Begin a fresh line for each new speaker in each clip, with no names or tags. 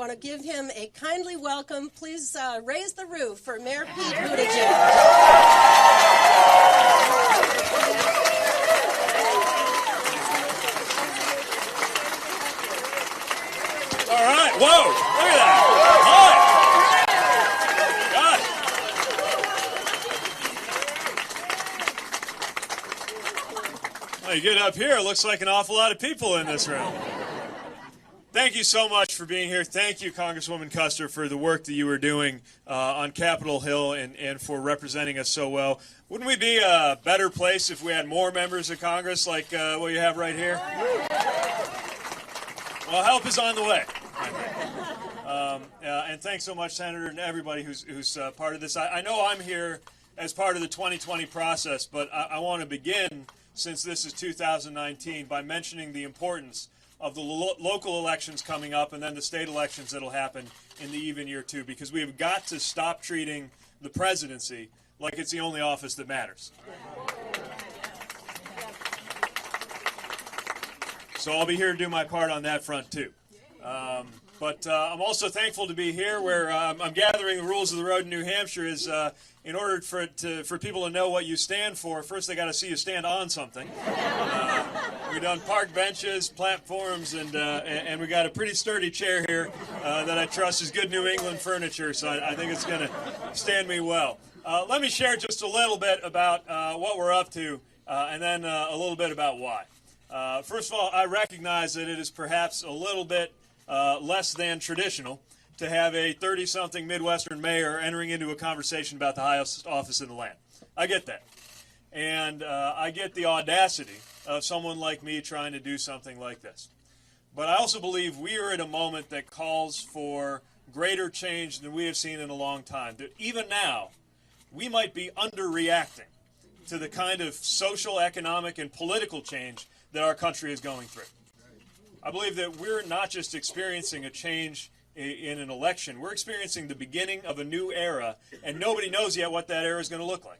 want to give him a kindly welcome. Please raise the roof for Mayor Pete Buttigieg.
All right, whoa, look at that. Hi. God. Well, you get up here, it looks like an awful lot of people in this room. Thank you so much for being here. Thank you, Congresswoman Custer, for the work that you were doing on Capitol Hill and for representing us so well. Wouldn't we be a better place if we had more members of Congress like what you have right here? Well, help is on the way. And thanks so much, Senator, and everybody who's part of this. I know I'm here as part of the 2020 process, but I want to begin, since this is 2019, by mentioning the importance of the local elections coming up and then the state elections that will happen in the even year too, because we have got to stop treating the presidency like it's the only office that matters. So I'll be here to do my part on that front too. But I'm also thankful to be here where I'm gathering the rules of the road in New Hampshire is in order for people to know what you stand for, first they got to see you stand on something. We've done park benches, platforms, and we got a pretty sturdy chair here that I trust is good New England furniture, so I think it's going to stand me well. Let me share just a little bit about what we're up to and then a little bit about why. First of all, I recognize that it is perhaps a little bit less than traditional to have a 30-something Midwestern mayor entering into a conversation about the highest office in the land. I get that. And I get the audacity of someone like me trying to do something like this. But I also believe we are at a moment that calls for greater change than we have seen in a long time. That even now, we might be underreacting to the kind of social, economic, and political change that our country is going through. I believe that we're not just experiencing a change in an election, we're experiencing the beginning of a new era, and nobody knows yet what that era is going to look like.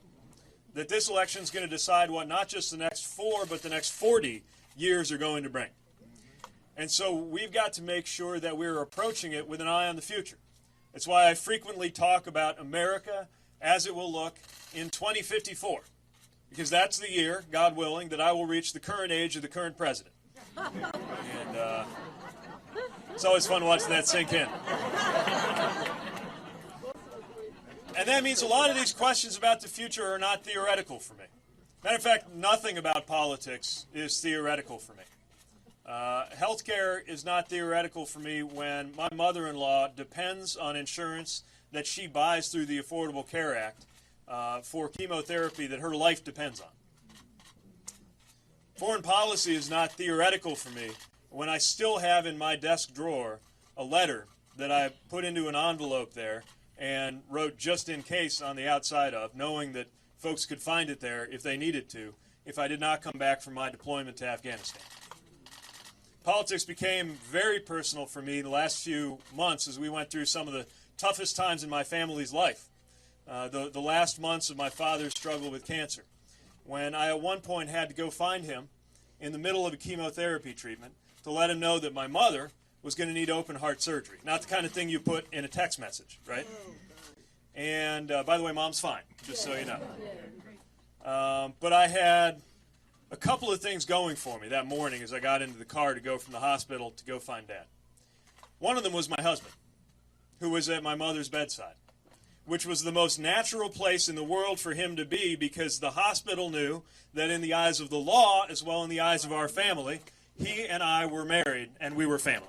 That this election is going to decide what not just the next 4, but the next 40 years are going to bring. And so we've got to make sure that we're approaching it with an eye on the future. That's why I frequently talk about America as it will look in 2054, because that's the year, God willing, that I will reach the current age of the current president. And it's always fun watching that sink in. And that means a lot of these questions about the future are not theoretical for me. Matter of fact, nothing about politics is theoretical for me. Healthcare is not theoretical for me when my mother-in-law depends on insurance that she buys through the Affordable Care Act for chemotherapy that her life depends on. Foreign policy is not theoretical for me when I still have in my desk drawer a letter that I put into an envelope there and wrote just in case on the outside of, knowing that folks could find it there if they needed to, if I did not come back from my deployment to Afghanistan. Politics became very personal for me the last few months as we went through some of the toughest times in my family's life. The last months of my father's struggle with cancer, when I at one point had to go find him in the middle of a chemotherapy treatment to let him know that my mother was going to need open heart surgery. Not the kind of thing you put in a text message, right? And by the way, Mom's fine, just so you know. But I had a couple of things going for me that morning as I got into the car to go from the hospital to go find Dad. One of them was my husband, who was at my mother's bedside, which was the most natural place in the world for him to be because the hospital knew that in the eyes of the law, as well in the eyes of our family, he and I were married and we were family.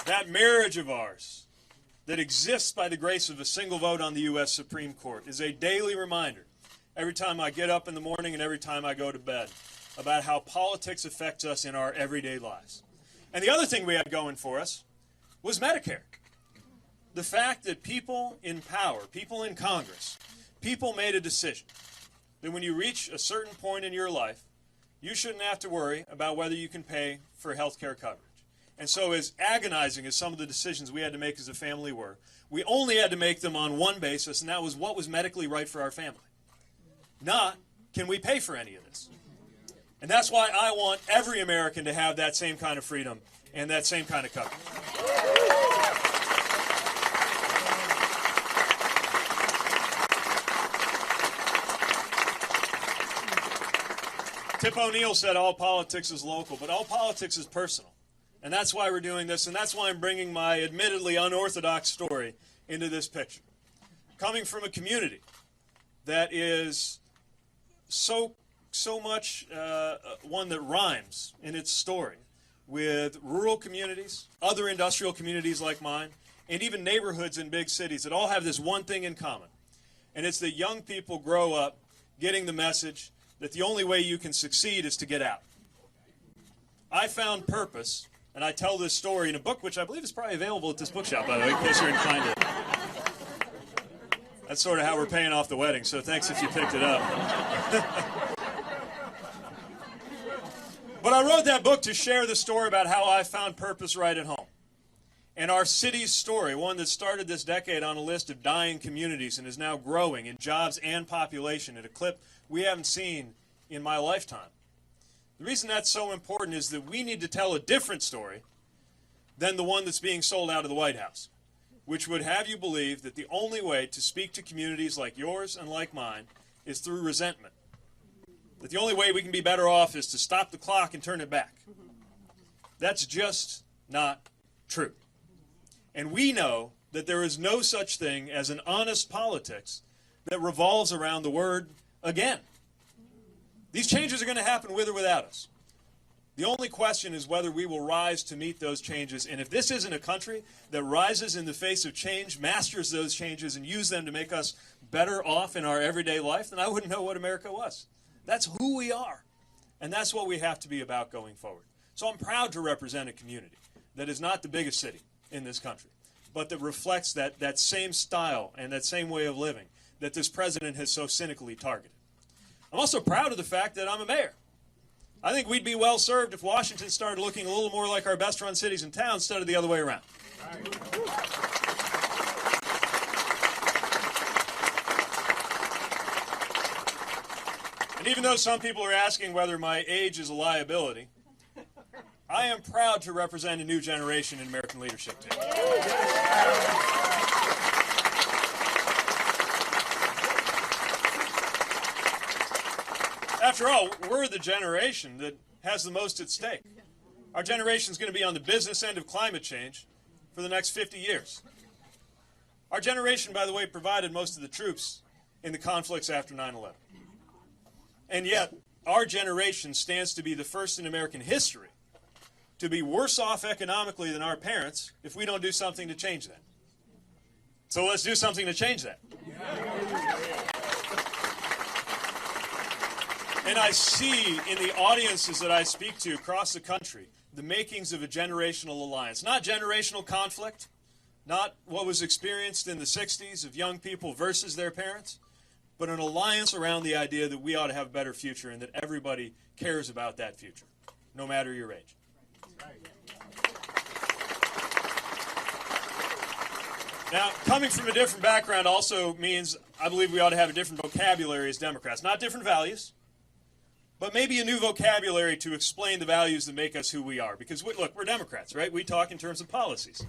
That marriage of ours that exists by the grace of a single vote on the U.S. Supreme Court is a daily reminder, every time I get up in the morning and every time I go to bed, about how politics affects us in our everyday lives. And the other thing we had going for us was Medicare. The fact that people in power, people in Congress, people made a decision that when you reach a certain point in your life, you shouldn't have to worry about whether you can pay for health care coverage. And so as agonizing as some of the decisions we had to make as a family were, we only had to make them on one basis, and that was what was medically right for our family. Not, can we pay for any of this? And that's why I want every American to have that same kind of freedom and that same kind of coverage. Tip O'Neill said all politics is local, but all politics is personal. And that's why we're doing this, and that's why I'm bringing my admittedly unorthodox story into this picture. Coming from a community that is so much one that rhymes in its story with rural communities, other industrial communities like mine, and even neighborhoods in big cities that all have this one thing in common. And it's that young people grow up getting the message that the only way you can succeed is to get out. I found purpose, and I tell this story in a book which I believe is probably available at this bookshop, by the way, in case you're inclined to. That's sort of how we're paying off the wedding, so thanks if you picked it up. But I wrote that book to share the story about how I found purpose right at home. And our city's story, one that started this decade on a list of dying communities and is now growing in jobs and population at a clip we haven't seen in my lifetime. The reason that's so important is that we need to tell a different story than the one that's being sold out of the White House, which would have you believe that the only way to speak to communities like yours and like mine is through resentment. That the only way we can be better off is to stop the clock and turn it back. That's just not true. And we know that there is no such thing as an honest politics that revolves around the word again. These changes are going to happen with or without us. The only question is whether we will rise to meet those changes. And if this isn't a country that rises in the face of change, masters those changes, and use them to make us better off in our everyday life, then I wouldn't know what America was. That's who we are. And that's what we have to be about going forward. So I'm proud to represent a community that is not the biggest city in this country, but that reflects that same style and that same way of living that this president has so cynically targeted. I'm also proud of the fact that I'm a mayor. I think we'd be well served if Washington started looking a little more like our best-run cities and towns instead of the other way around. And even though some people are asking whether my age is a liability, I am proud to represent a new generation in American leadership today. After all, we're the generation that has the most at stake. Our generation is going to be on the business end of climate change for the next 50 years. Our generation, by the way, provided most of the troops in the conflicts after 9/11. And yet, our generation stands to be the first in American history to be worse off economically than our parents if we don't do something to change that. So let's do something to change that. And I see in the audiences that I speak to across the country the makings of a generational alliance. Not generational conflict, not what was experienced in the 60s of young people versus their parents, but an alliance around the idea that we ought to have a better future and that everybody cares about that future, no matter your age. Now, coming from a different background also means I believe we ought to have a different vocabulary as Democrats. Not different values, but maybe a new vocabulary to explain the values that make us who we are. Because, look, we're Democrats, right? We talk in terms of policies.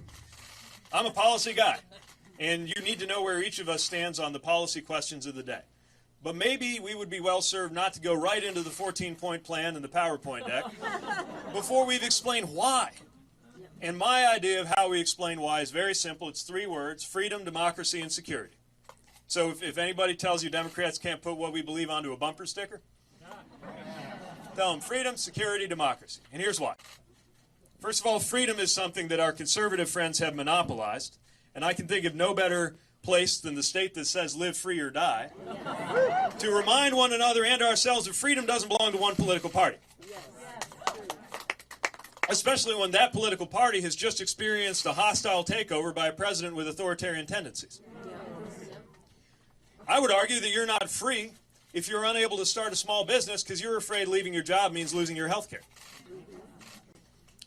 I'm a policy guy, and you need to know where each of us stands on the policy questions of the day. But maybe we would be well served not to go right into the 14-point plan and the PowerPoint deck before we've explained why. And my idea of how we explain why is very simple. It's 3 words: freedom, democracy, and security. So if anybody tells you Democrats can't put what we believe onto a bumper sticker, tell them freedom, security, democracy. And here's why. First of all, freedom is something that our conservative friends have monopolized, and I can think of no better place than the state that says live free or die to remind one another and ourselves that freedom doesn't belong to one political party. Especially when that political party has just experienced a hostile takeover by a president with authoritarian tendencies. I would argue that you're not free if you're unable to start a small business because you're afraid leaving your job means losing your health care.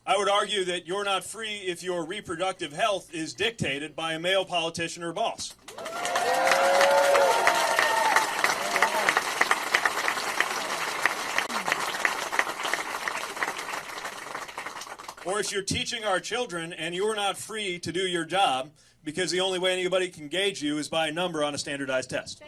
I would argue that you're not free if your reproductive health is dictated by a male politician or boss. Or if you're teaching our children and you're not free to do your job because the only way anybody can gauge you is by a number on a standardized test.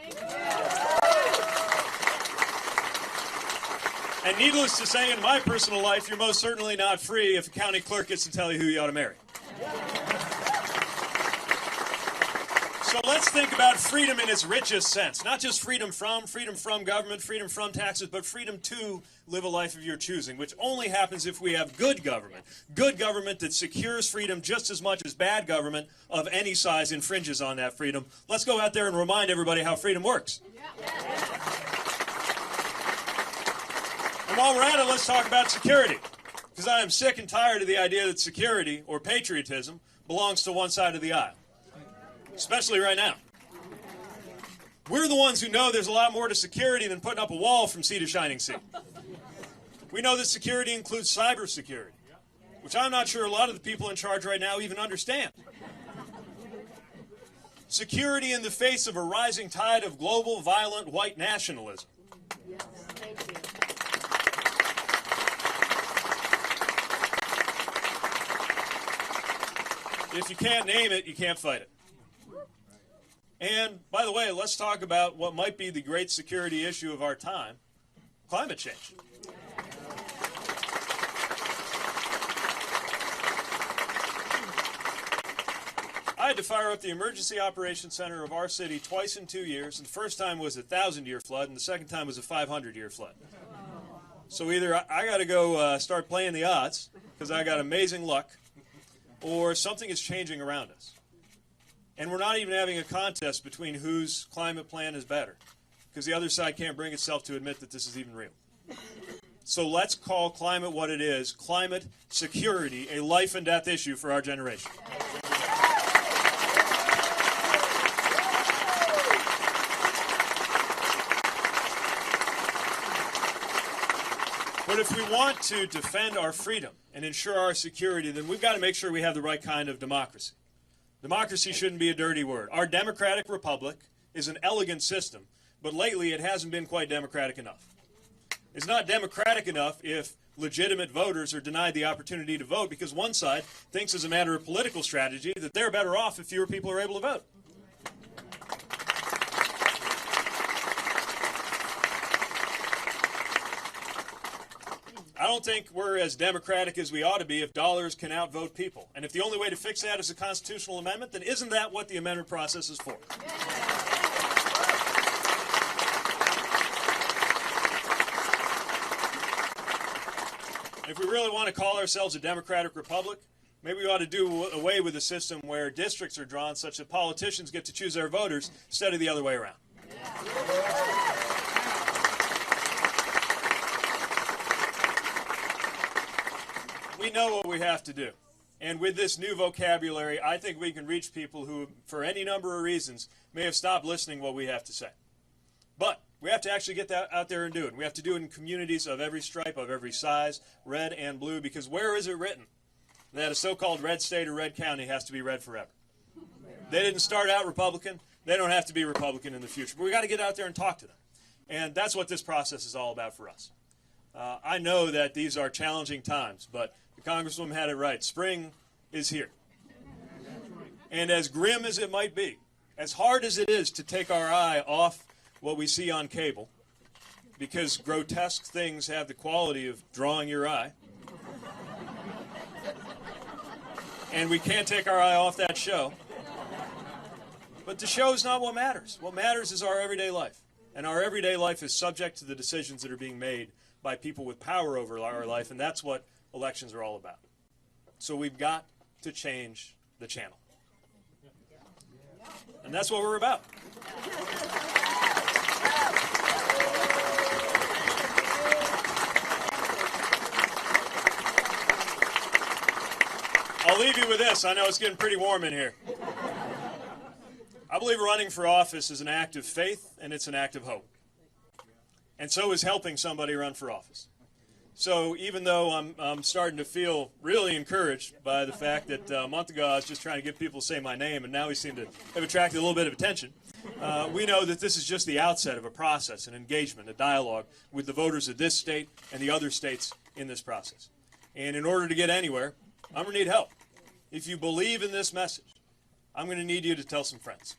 And needless to say, in my personal life, you're most certainly not free if a county clerk gets to tell you who you ought to marry. So let's think about freedom in its richest sense. Not just freedom from government, freedom from taxes, but freedom to live a life of your choosing, which only happens if we have good government. Good government that secures freedom just as much as bad government of any size infringes on that freedom. Let's go out there and remind everybody how freedom works. And while we're at it, let's talk about security. Because I am sick and tired of the idea that security or patriotism belongs to one side of the aisle. Especially right now. We're the ones who know there's a lot more to security than putting up a wall from sea to shining sea. We know that security includes cybersecurity, which I'm not sure a lot of the people in charge right now even understand. Security in the face of a rising tide of global violent white nationalism.
Yes, thank you.
If you can't name it, you can't fight it. And, by the way, let's talk about what might be the great security issue of our time, climate change. I had to fire up the Emergency Operations Center of our city twice in 2 years, and the first time was a 1,000-year flood, and the second time was a 500-year flood. So either I got to go start playing the odds, because I got amazing luck, or something is changing around us. And we're not even having a contest between whose climate plan is better, because the other side can't bring itself to admit that this is even real. So let's call climate what it is, climate security, a life and death issue for our generation. But if we want to defend our freedom and ensure our security, then we've got to make sure we have the right kind of democracy. Democracy shouldn't be a dirty word. Our democratic republic is an elegant system, but lately it hasn't been quite democratic enough. It's not democratic enough if legitimate voters are denied the opportunity to vote because one side thinks as a matter of political strategy that they're better off if fewer people are able to vote. I don't think we're as democratic as we ought to be if dollars can outvote people. And if the only way to fix that is a constitutional amendment, then isn't that what the amendment process is for? If we really want to call ourselves a democratic republic, maybe we ought to do away with a system where districts are drawn such that politicians get to choose their voters instead of the other way around. We know what we have to do. And with this new vocabulary, I think we can reach people who, for any number of reasons, may have stopped listening to what we have to say. But we have to actually get that out there and do it. We have to do it in communities of every stripe, of every size, red and blue, because where is it written that a so-called red state or red county has to be red forever? They didn't start out Republican. They don't have to be Republican in the future. But we got to get out there and talk to them. And that's what this process is all about for us. I know that these are challenging times, but the Congresswoman had it right. Spring is here. And as grim as it might be, as hard as it is to take our eye off what we see on cable, because grotesque things have the quality of drawing your eye, and we can't take our eye off that show, but the show is not what matters. What matters is our everyday life. And our everyday life is subject to the decisions that are being made by people with power over our life, and that's what elections are all about. So we've got to change the channel. And that's what we're about. I'll leave you with this. I know it's getting pretty warm in here. I believe running for office is an act of faith and it's an act of hope. And so is helping somebody run for office. So even though I'm starting to feel really encouraged by the fact that a month ago I was just trying to get people to say my name, and now we seem to have attracted a little bit of attention, we know that this is just the outset of a process, an engagement, a dialogue with the voters of this state and the other states in this process. And in order to get anywhere, I'm going to need help. If you believe in this message, I'm going to need you to tell some friends.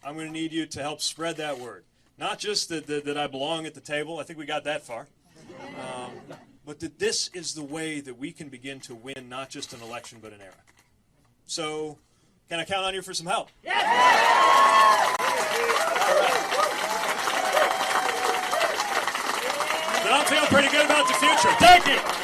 I'm going to need you to help spread that word. Not just that I belong at the table. I think we got that far. But that this is the way that we can begin to win not just an election, but an era. So, can I count on you for some help? Yeah! Then I'm feeling pretty good about the future. Thank you!